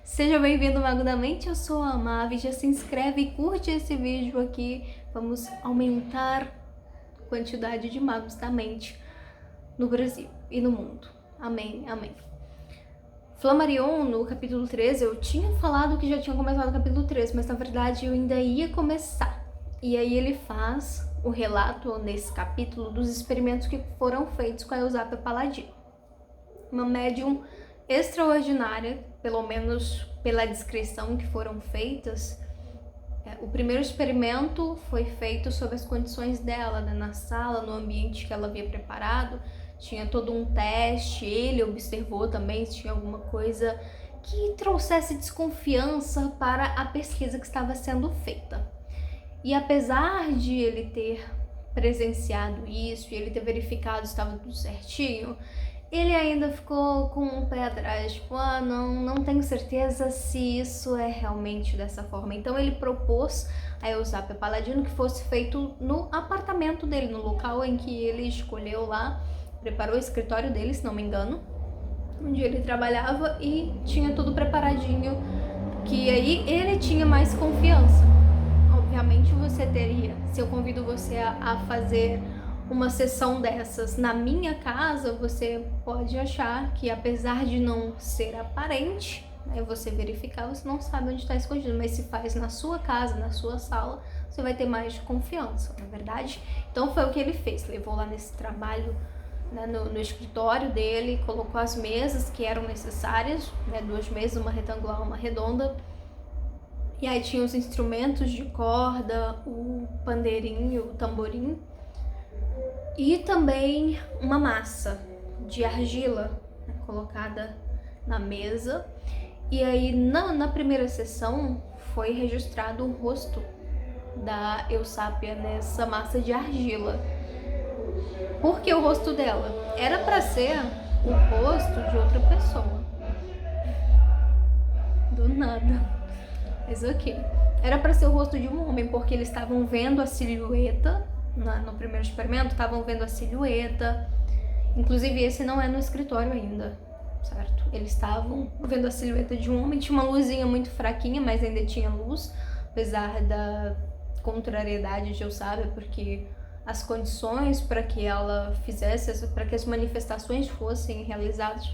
Seja bem-vindo, Mago da Mente, eu sou a Mavi, já se inscreve e curte esse vídeo aqui, vamos aumentar a quantidade de magos da mente no Brasil e no mundo. Amém, amém. Flammarion, no capítulo 13, eu tinha falado que já tinha começado o capítulo 13, mas na verdade eu ainda ia começar. E aí ele faz o relato nesse capítulo dos experimentos que foram feitos com a Eusapia Paladino. Uma médium extraordinária, pelo menos pela descrição que foram feitas. O primeiro experimento foi feito sob as condições dela, né, na sala, no ambiente que ela havia preparado. Tinha todo um teste, ele observou também se tinha alguma coisa que trouxesse desconfiança para a pesquisa que estava sendo feita. E apesar de ele ter presenciado isso e ele ter verificado se estava tudo certinho, ele ainda ficou com um pé atrás, tipo, não tenho certeza se isso é realmente dessa forma. Então ele propôs a Eusapia Paladino que fosse feito no apartamento dele, no local em que ele escolheu lá, preparou o escritório dele, se não me engano, onde ele trabalhava, e tinha tudo preparadinho, que aí ele tinha mais confiança. Obviamente você teria, se eu convido você a fazer uma sessão dessas na minha casa, você pode achar que, apesar de não ser aparente, né, você verificar, você não sabe onde está escondido, mas se faz na sua casa, na sua sala, você vai ter mais confiança, não é verdade? Então foi o que ele fez, levou lá nesse trabalho, né, no escritório dele, colocou as mesas que eram necessárias, né, 2 mesas, uma retangular, uma redonda. E aí tinha os instrumentos de corda, o pandeirinho, o tamborim, e também uma massa de argila, né, colocada na mesa. E aí na primeira sessão foi registrado o rosto da Eusapia nessa massa de argila. Por que o rosto dela? Era para ser o rosto de outra pessoa. Do nada. Mas ok. Era para ser o rosto de um homem, porque eles estavam vendo a silhueta, no primeiro experimento, estavam vendo a silhueta. Inclusive esse não é no escritório ainda, certo? Eles estavam vendo a silhueta de um homem, tinha uma luzinha muito fraquinha, mas ainda tinha luz, apesar da contrariedade de Eusapia, porque as condições para que ela fizesse, para que as manifestações fossem realizadas,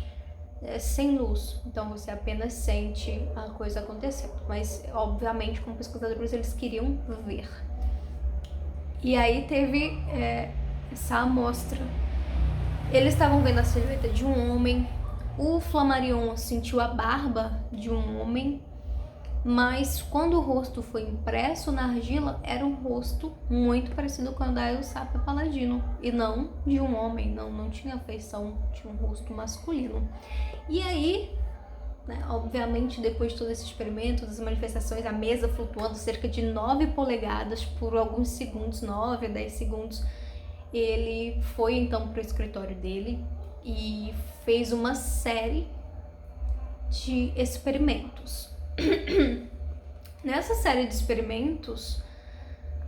sem luz, então você apenas sente a coisa acontecendo, mas obviamente como pesquisadores eles queriam ver. E aí teve essa amostra. Eles estavam vendo a silhueta de um homem, o Flammarion sentiu a barba de um homem, mas quando o rosto foi impresso na argila, era um rosto muito parecido com o da Eusapia Paladino, e não de um homem, não tinha feição de um rosto masculino. E aí, né, obviamente, depois de todo esse experimento, das manifestações, a mesa flutuando cerca de 9 polegadas por alguns segundos, 9 a 10 segundos, ele foi então para o escritório dele e fez uma série de experimentos. Nessa série de experimentos,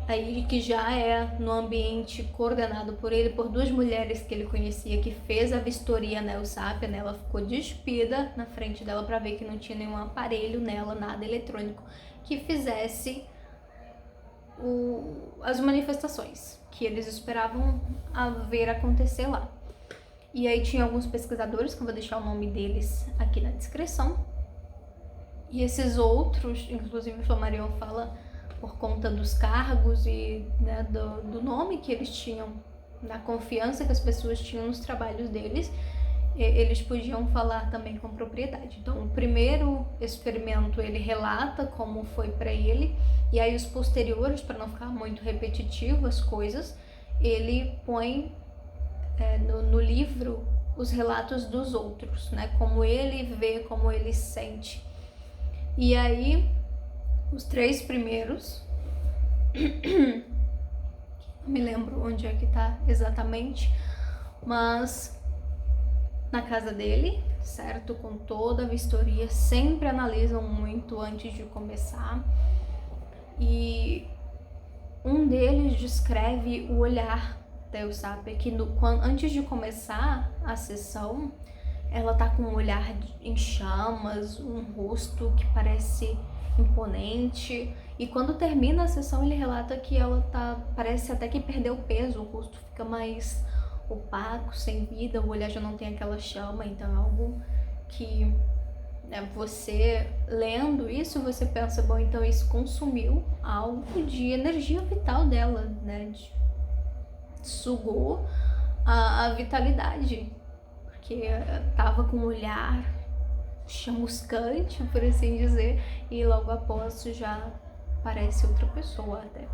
aí que já é no ambiente coordenado por ele, por 2 mulheres que ele conhecia, que fez a vistoria na Eusapia, né? Ela ficou despida na frente dela para ver que não tinha nenhum aparelho nela, nada eletrônico, que fizesse as manifestações que eles esperavam ver acontecer lá. E aí tinha alguns pesquisadores, que eu vou deixar o nome deles aqui na descrição. E esses outros, inclusive o Flammarion fala por conta dos cargos e, né, do nome que eles tinham, da confiança que as pessoas tinham nos trabalhos deles, eles podiam falar também com propriedade. Então, o primeiro experimento ele relata como foi para ele, e aí os posteriores, para não ficar muito repetitivo as coisas, ele põe no livro os relatos dos outros, né? Como ele vê, como ele sente. E aí, os 3 primeiros, não me lembro onde é que tá exatamente, mas na casa dele, certo? Com toda a vistoria, sempre analisam muito antes de começar. E um deles descreve o olhar da Eusapia, que antes de começar a sessão, Ela tá com um olhar em chamas, um rosto que parece imponente. E quando termina a sessão, ele relata que ela parece até que perdeu peso, o rosto fica mais opaco, sem vida, o olhar já não tem aquela chama. Então é algo que, né, você lendo isso, você pensa, bom, então isso consumiu algo de energia vital dela, né? Sugou a vitalidade, porque tava com um olhar chamuscante, por assim dizer, e logo após já parece outra pessoa até.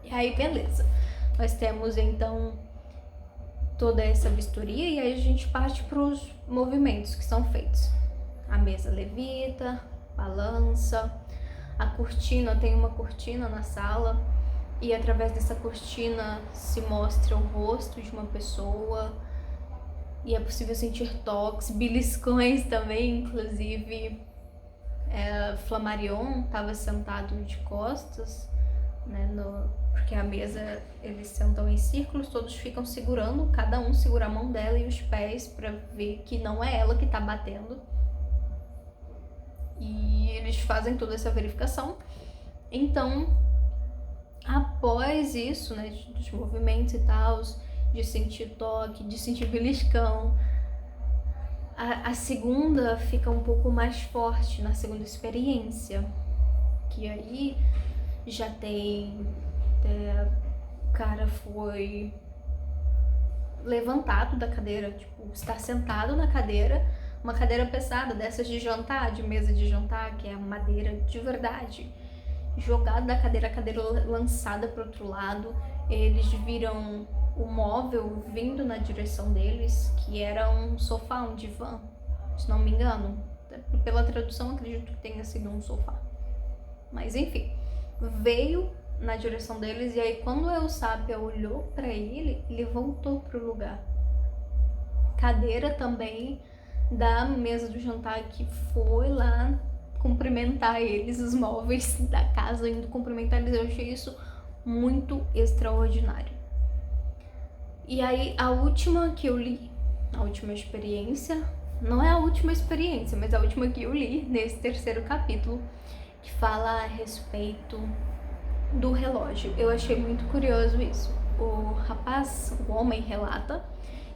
E aí, beleza. Nós temos então toda essa vistoria e aí a gente parte para os movimentos que são feitos. A mesa levita, balança, a cortina, tem uma cortina na sala e através dessa cortina se mostra o rosto de uma pessoa e é possível sentir toques, beliscões também, inclusive Flammarion estava sentado de costas, né, porque a mesa, eles sentam em círculos, todos ficam segurando, cada um segura a mão dela e os pés para ver que não é ela que está batendo. E eles fazem toda essa verificação. Então, após isso, né, dos movimentos e tal, de sentir toque, de sentir beliscão, a segunda fica um pouco mais forte na segunda experiência, que aí já tem o cara foi levantado da cadeira, tipo, está sentado na cadeira, uma cadeira pesada, dessas de jantar, de mesa de jantar, que é madeira de verdade, jogado da cadeira, a cadeira lançada para outro lado. Eles viram o móvel vindo na direção deles, que era um sofá, um divã, se não me engano. Pela tradução, acredito que tenha sido um sofá. Mas enfim, veio na direção deles e aí quando o Sápia olhou para ele, ele voltou pro lugar. Cadeira também da mesa do jantar que foi lá cumprimentar eles, os móveis da casa indo cumprimentar eles. Eu achei isso muito extraordinário. E aí a última que eu li, a última experiência, não é a última experiência, mas a última que eu li nesse terceiro capítulo, que fala a respeito do relógio. Eu achei muito curioso isso. O rapaz, o homem, relata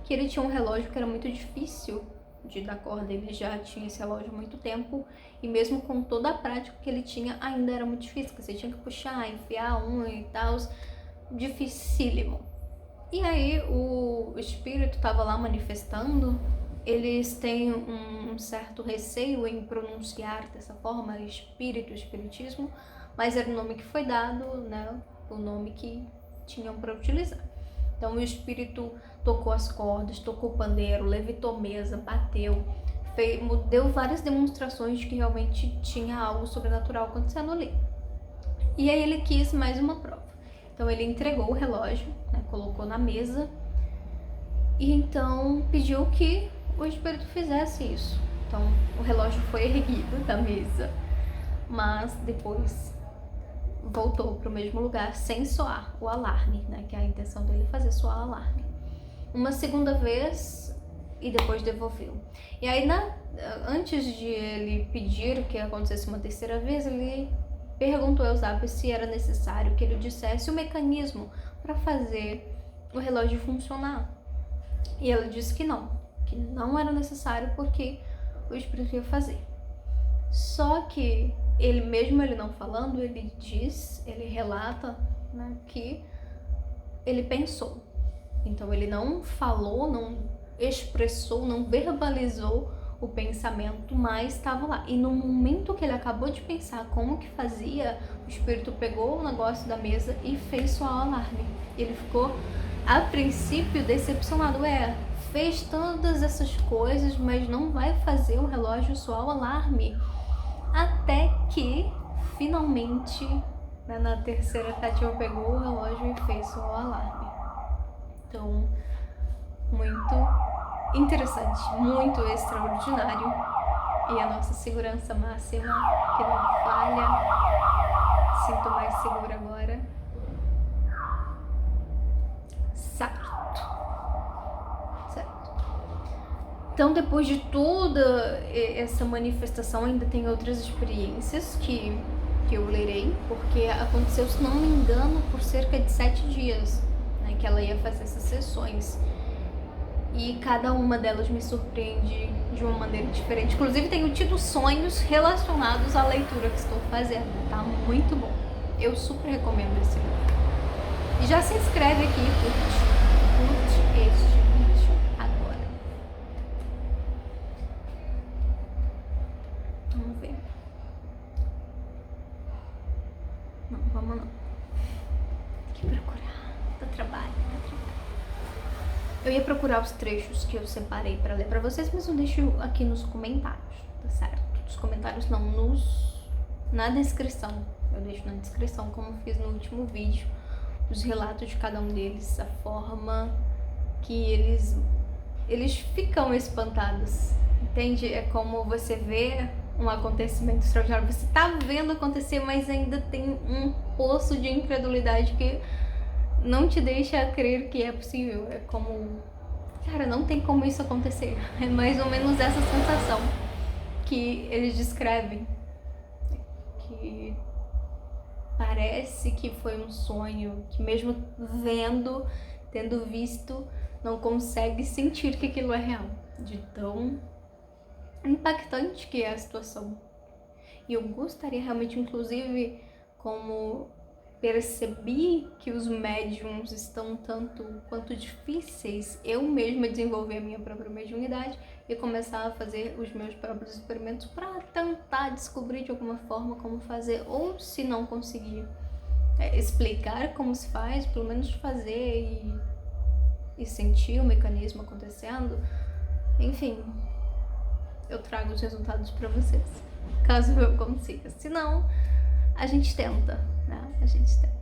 que ele tinha um relógio que era muito difícil de dar corda. Ele já tinha esse relógio há muito tempo e mesmo com toda a prática que ele tinha, ainda era muito difícil, porque você tinha que puxar, enfiar e tal, dificílimo. E aí o espírito estava lá manifestando. Eles têm um certo receio em pronunciar dessa forma, espírito, espiritismo, mas era o nome que foi dado, né? O nome que tinham para utilizar. Então o espírito tocou as cordas, tocou o pandeiro, levitou mesa, bateu, deu várias demonstrações de que realmente tinha algo sobrenatural acontecendo ali. E aí ele quis mais uma prova. Então ele entregou o relógio, né, colocou na mesa e então pediu que o espírito fizesse isso. Então o relógio foi erguido da mesa, mas depois voltou para o mesmo lugar sem soar o alarme, né, que a intenção dele é fazer soar o alarme. Uma segunda vez e depois devolveu. E aí antes de ele pedir que acontecesse uma terceira vez, ele perguntou ao Sápia se era necessário que ele dissesse o mecanismo para fazer o relógio funcionar. E ela disse que não era necessário porque o espírito ia fazer. Só que ele, mesmo ele não falando, ele relata, né, que ele pensou. Então ele não falou, não expressou, não verbalizou o pensamento, mas estava lá. E no momento que ele acabou de pensar como que fazia, o espírito pegou o negócio da mesa e fez soar o alarme. Ele ficou, a princípio, decepcionado. Fez todas essas coisas, mas não vai fazer o relógio soar o alarme. Até que, finalmente, né, na terceira tentativa, pegou o relógio e fez soar o alarme. Então, muito interessante, muito extraordinário. E a nossa segurança máxima, que não falha. Sinto mais segura agora. Certo. Então, depois de toda essa manifestação, ainda tem outras experiências que eu lerei, porque aconteceu, se não me engano, por cerca de 7 dias, né, que ela ia fazer essas sessões. E cada uma delas me surpreende de uma maneira diferente. Inclusive, tenho tido sonhos relacionados à leitura que estou fazendo. Tá muito bom. Eu super recomendo esse livro. E já se inscreve aqui e curte este vídeo agora. Vamos ver. Não, vamos não. Tem que procurar. Dá trabalho. Eu ia procurar os trechos que eu separei pra ler pra vocês, mas eu deixo aqui nos comentários, tá certo? Nos comentários não, na descrição. Eu deixo na descrição, como fiz no último vídeo, os relatos de cada um deles, a forma que eles ficam espantados, entende? É como você vê um acontecimento extraordinário, você tá vendo acontecer, mas ainda tem um poço de incredulidade que não te deixa crer que é possível. É como, cara, não tem como isso acontecer. É mais ou menos essa sensação que eles descrevem, que parece que foi um sonho, que mesmo vendo, tendo visto, não consegue sentir que aquilo é real, de tão impactante que é a situação. E eu gostaria realmente, inclusive, como percebi que os médiums estão tanto quanto difíceis, eu mesma desenvolver a minha própria mediunidade e começar a fazer os meus próprios experimentos para tentar descobrir de alguma forma como fazer, ou se não conseguir explicar como se faz, pelo menos fazer e sentir o mecanismo acontecendo. Enfim, eu trago os resultados para vocês, caso eu consiga. Se não, a gente tenta, né? A gente tenta.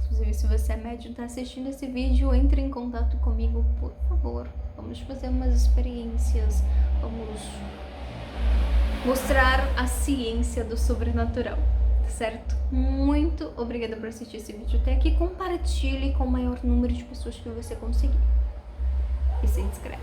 Inclusive, se você é médium e tá assistindo esse vídeo, entre em contato comigo, por favor. Vamos fazer umas experiências, vamos mostrar a ciência do sobrenatural, certo? Muito obrigada por assistir esse vídeo até aqui. Compartilhe com o maior número de pessoas que você conseguir. E se inscreve.